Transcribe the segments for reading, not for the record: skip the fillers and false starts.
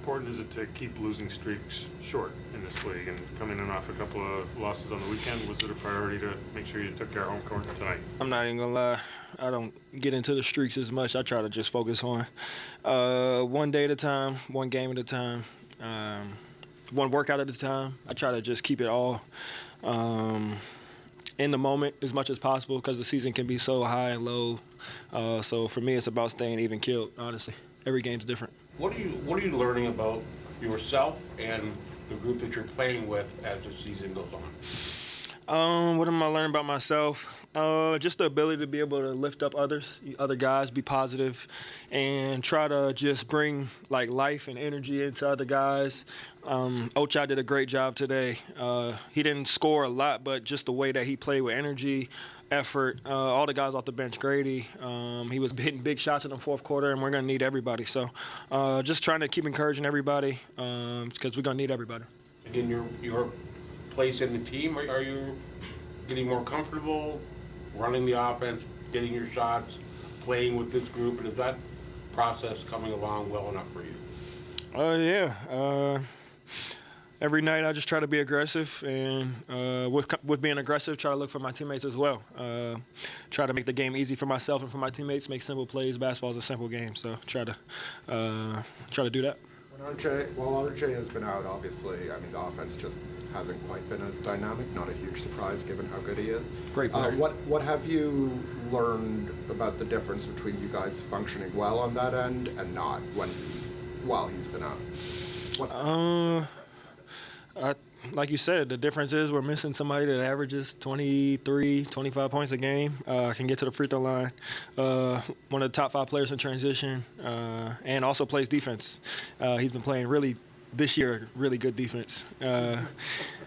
important is it to keep losing streaks short in this league? And coming in off a couple of losses on the weekend, was it a priority to make sure you took care of home court tonight? I'm not even gonna lie. I don't get into the streaks as much. I try to just focus on one day at a time, one game at a time, one workout at a time. I try to just keep it all in the moment as much as possible because the season can be so high and low. So for me, it's about staying even keeled, honestly. Every game's different. What are you learning about yourself and the group that you're playing with as the season goes on? What am I learning about myself? Just the ability to be able to lift up other guys, be positive, and try to just bring like life and energy into other guys. Ochai did a great job today. He didn't score a lot, but just the way that he played with energy, effort. All the guys off the bench, Grady, he was hitting big shots in the fourth quarter, and we're going to need everybody. So just trying to keep encouraging everybody because we're going to need everybody. And in your place in the team, are you getting more comfortable running the offense, getting your shots, playing with this group, and is that process coming along well enough for you? Yeah. Every night I just try to be aggressive, and with being aggressive, try to look for my teammates as well. Try to make the game easy for myself and for my teammates, make simple plays. Basketball is a simple game, so try to do that. While RJ has been out, obviously, I mean, the offense just hasn't quite been as dynamic. Not a huge surprise given how good he is. Great player. What have you learned about the difference between you guys functioning well on that end and not while he's been out? Like you said, the difference is we're missing somebody that averages 23, 25 points a game, can get to the free throw line, one of the top 5 players in transition, and also plays defense. He's been playing this year, really good defense.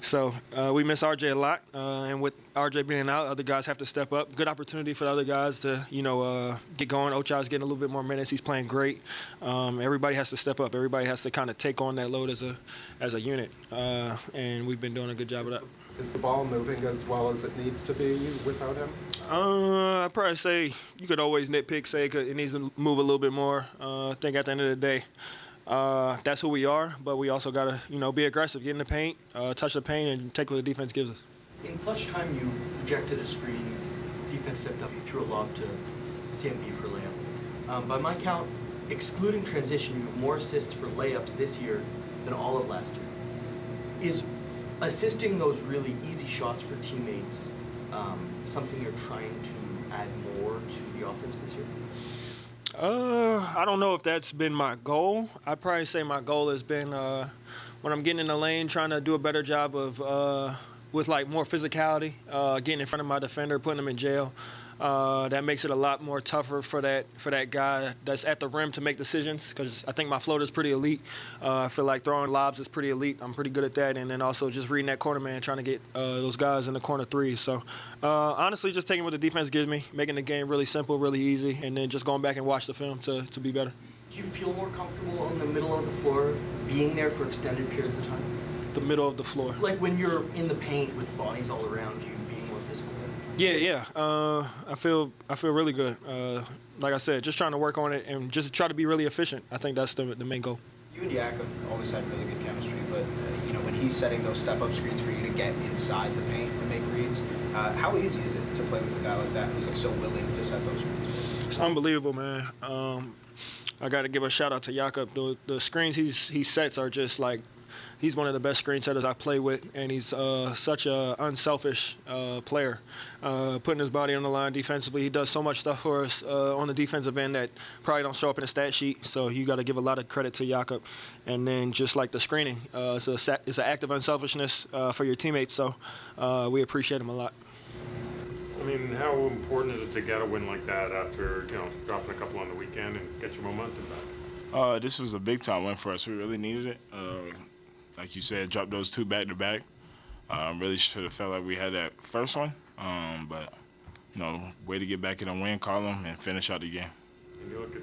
So we miss RJ a lot, and with RJ being out, other guys have to step up. Good opportunity for the other guys to, get going. Ochai's getting a little bit more minutes. He's playing great. Everybody has to step up. Everybody has to kind of take on that load as a unit, and we've been doing a good job of that. Is the ball moving as well as it needs to be without him? I'd probably say you could always nitpick, say it needs to move a little bit more. I think at the end of the day, that's who we are, but we also got to, be aggressive, get in the paint, touch the paint, and take what the defense gives us. In clutch time, you rejected a screen, defense stepped up, you threw a lob to CMB for a layup. By my count, excluding transition, you have more assists for layups this year than all of last year. Is assisting those really easy shots for teammates something you're trying to add more to the offense this year? I don't know if that's been my goal. I'd probably say my goal has been when I'm getting in the lane, trying to do a better job of with like more physicality, getting in front of my defender, putting him in jail. That makes it a lot more tougher for that guy that's at the rim to make decisions, because I think my float is pretty elite. I feel like throwing lobs is pretty elite. I'm pretty good at that, and then also just reading that corner man, trying to get those guys in the corner threes. So honestly, just taking what the defense gives me, making the game really simple, really easy, and then just going back and watch the film to be better. Do you feel more comfortable in the middle of the floor, being there for extended periods of time? The middle of the floor. Like when you're in the paint with bodies all around you, being more physical there? Yeah. I feel really good. Like I said, just trying to work on it and just try to be really efficient. I think that's the main goal. You and Jakob always had really good chemistry, but when he's setting those step-up screens for you to get inside the paint and make reads, how easy is it to play with a guy like that who's like so willing to set those screens? It's unbelievable, man. I got to give a shout out to Jakob. The screens he sets are just like, he's one of the best screen setters I play with, and he's such a unselfish player. Putting his body on the line defensively, he does so much stuff for us on the defensive end that probably don't show up in the stat sheet. So you got to give a lot of credit to Jakob. And then just like the screening, it's an act of unselfishness for your teammates. So we appreciate him a lot. I mean, how important is it to get a win like that after, dropping a couple on the weekend and get your momentum back? This was a big-time win for us. We really needed it. Like you said, dropped those 2 back-to-back. Really should have felt like we had that first one. But, way to get back in the win column and finish out the game. And you look at,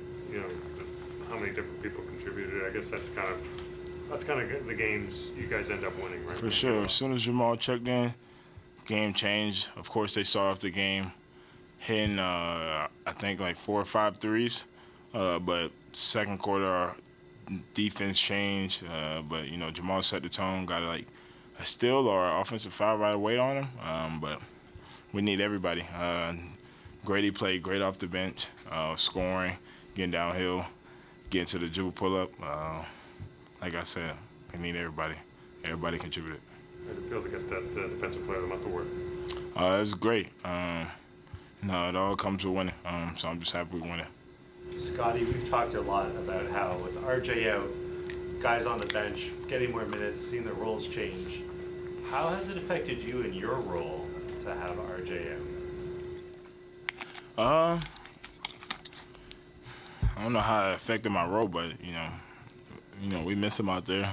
how many different people contributed. I guess that's kind of the games you guys end up winning, right? For sure. As soon as Jamal checked in, game changed. Of course, they saw off the game hitting, I think, like 4 or 5 threes. But second quarter, defense change, but Jamal set the tone. Got like a steal or offensive foul right away on him. But we need everybody. Grady played great off the bench, scoring, getting downhill, getting to the dribble pull-up. Like I said, we need everybody. Everybody contributed. How did it feel to get that Defensive Player of the Month award? It was great. It all comes with winning. So I'm just happy we won it. Scotty, we've talked a lot about how with RJ out, guys on the bench getting more minutes, seeing their roles change. How has it affected you in your role to have RJ out? I don't know how it affected my role, but we miss him out there.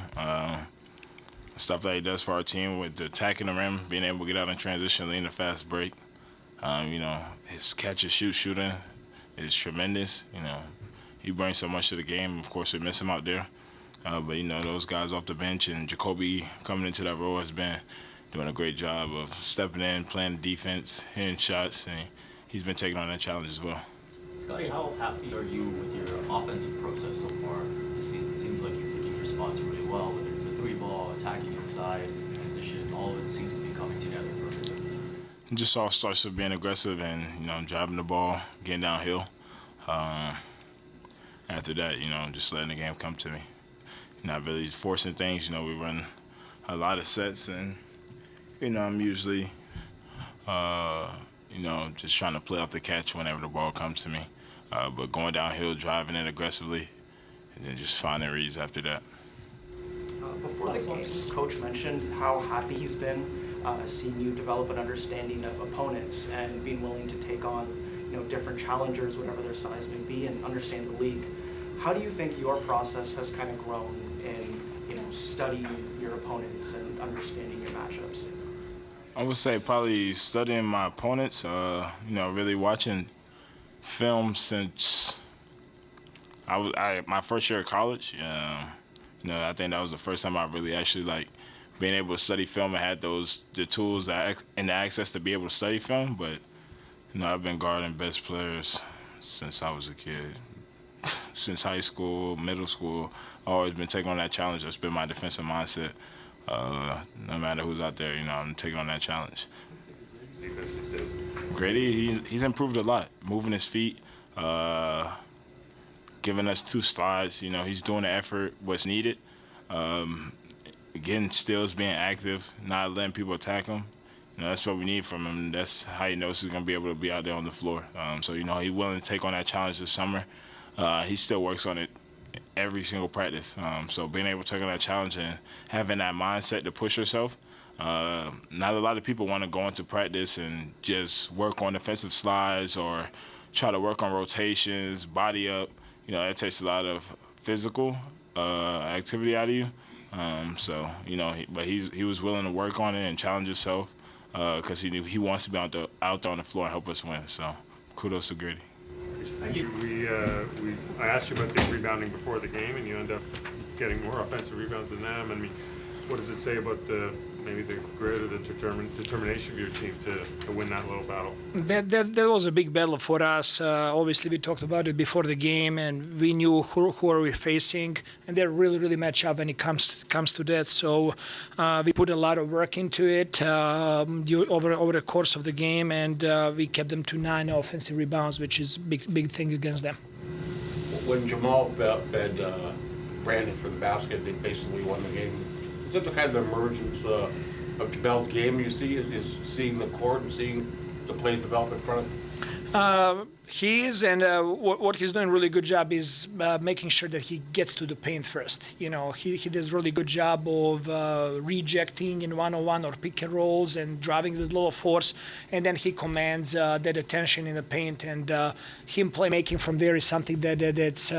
Stuff that he does for our team with the attacking the rim, being able to get out in transition, lead a fast break. His catch and shoot shooting is tremendous. He brings so much to the game. Of course, we miss him out there. But those guys off the bench and Jacoby coming into that role has been doing a great job of stepping in, playing defense, hitting shots, and he's been taking on that challenge as well. Scotty, how happy are you with your offensive process so far this season? It seems like you're picking your spots really well, whether it's a three ball, attacking inside, transition, all of it seems to be coming together perfectly. It just all starts with being aggressive and, driving the ball, getting downhill. After that, just letting the game come to me. Not really forcing things. We run a lot of sets and, I'm usually, just trying to play off the catch whenever the ball comes to me. But going downhill, driving it aggressively, and then just finding reads after that. Before the game, Coach mentioned how happy he's been seeing you develop an understanding of opponents and being willing to take on, different challengers, whatever their size may be, and understand the league. How do you think your process has kind of grown in, studying your opponents and understanding your matchups? I would say probably studying my opponents, really watching film since my first year of college. I think that was the first time I really actually being able to study film and had the tools and the access to be able to study film. But I've been guarding best players since I was a kid. Since high school, middle school, I've always been taking on that challenge. That's been my defensive mindset. No matter who's out there, I'm taking on that challenge. Defense these days. Grady, he's improved a lot, moving his feet, giving us 2 slides. He's doing the effort, what's needed. Getting steals, being active, not letting people attack him. That's what we need from him. That's how he knows he's going to be able to be out there on the floor. So, he's willing to take on that challenge this summer. He still works on it every single practice. So being able to take on that challenge and having that mindset to push yourself. Not a lot of people want to go into practice and just work on defensive slides or try to work on rotations, body up. It takes a lot of physical activity out of you. But he was willing to work on it and challenge himself because he knew he wants to be out there on the floor and help us win. So kudos to Grady. I asked you about the rebounding before the game, and you end up getting more offensive rebounds than them. What does it say about maybe the grit or the determination of your team to win that little battle? That was a big battle for us. Obviously, we talked about it before the game, and we knew who are we facing, and they really match up when it comes to that. So we put a lot of work into it over the course of the game, and we kept them to 9 offensive rebounds, which is big thing against them. When Jamal fed Brandon for the basket, they basically won the game. Is that the kind of emergence of Jamal's game you see? Is seeing the court and seeing the plays develop in front of him? He is, and what he's doing a really good job is making sure that he gets to the paint first. He does a really good job of rejecting in one-on-one or pick and rolls and driving with a little force, and then he commands that attention in the paint, and him playmaking from there is something that's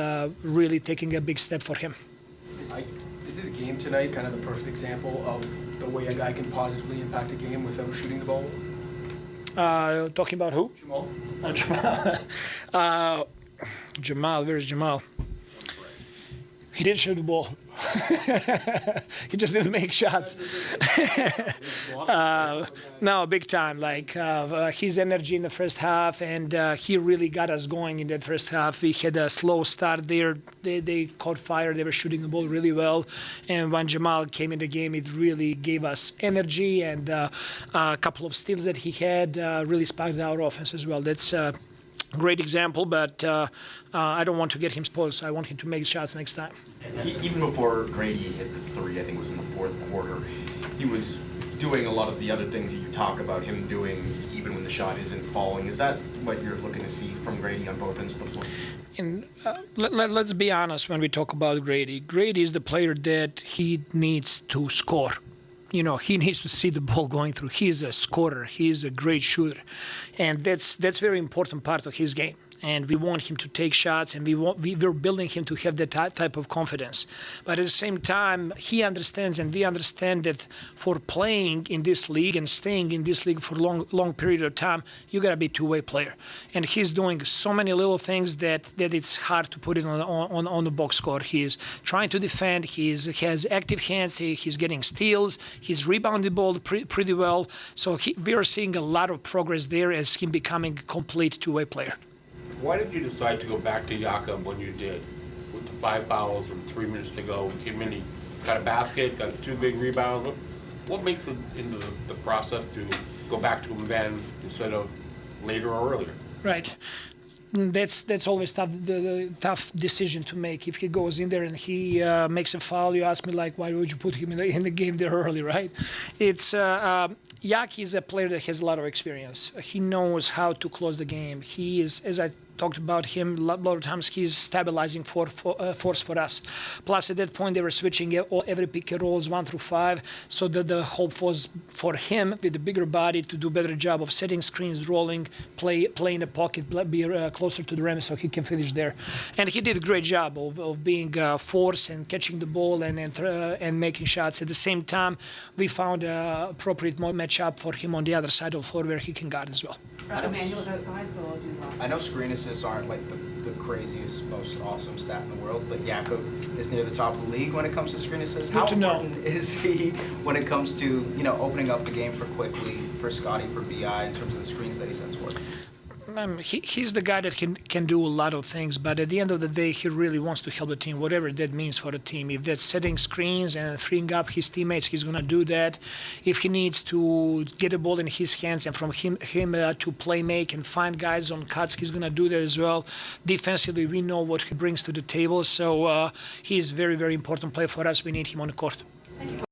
really taking a big step for him. Is this game tonight kind of the perfect example of the way a guy can positively impact a game without shooting the ball? Talking about who? Jamal. Jamal. Jamal, where's Jamal? He did shoot the ball. He just didn't make shots. No, big time. Like his energy in the first half, and he really got us going in that first half. We had a slow start there. They caught fire. They were shooting the ball really well. And when Jamal came in the game, it really gave us energy, and a couple of steals that he had really sparked our offense as well. That's great example, but I don't want to get him spoiled, so I want him to make shots next time. Even before Grady hit the three, I think it was in the fourth quarter, he was doing a lot of the other things that you talk about him doing even when the shot isn't falling. Is that what you're looking to see from Grady on both ends of the floor? And let's be honest when we talk about Grady. Grady is the player that he needs to score. You know, he needs to see the ball going through. He's a scorer. He's a great shooter. And that's very important part of his game. And we want him to take shots, and we're building him to have that type of confidence. But at the same time, he understands, and we understand that for playing in this league and staying in this league for long period of time, you gotta be a two-way player. And he's doing so many little things that it's hard to put it on the box score. He's trying to defend. He has active hands. He's getting steals. He's rebounding the ball pretty well. So we are seeing a lot of progress there as him becoming a complete two-way player. Why did you decide to go back to Jakob when you did? With the 5 fouls and 3 minutes to go, he came in, he got a basket, got 2 big rebounds. What makes it into the process to go back to him then instead of later or earlier? Right. That's always the tough decision to make. If he goes in there and he makes a foul, you ask me like, why would you put him in the game there early, right? It's Yaki is a player that has a lot of experience. He knows how to close the game. He is, as I talked about him a lot of times, he's stabilizing force for us. Plus, at that point, they were switching every pick and rolls 1 through 5, so that the hope was for him, with a bigger body, to do a better job of setting screens, rolling, play in the pocket, be closer to the rim so he can finish there. And he did a great job of being force and catching the ball and making shots. At the same time, we found an appropriate matchup for him on the other side of the floor where he can guard as well. Emmanuel's outside, so I'll do the last I know screen assists aren't like the craziest, most awesome stat in the world, but Jakob is near the top of the league when it comes to screen assists. How important is he when it comes to, you know, opening up the game for Quickly, for Scotty, for BI in terms of the screens that he sets for? He's the guy that can do a lot of things, but at the end of the day, he really wants to help the team, whatever that means for the team. If that's setting screens and freeing up his teammates, he's going to do that. If he needs to get the ball in his hands and from him to play make and find guys on cuts, he's going to do that as well. Defensively, we know what he brings to the table, so he's a very, very important player for us. We need him on the court. Thank you.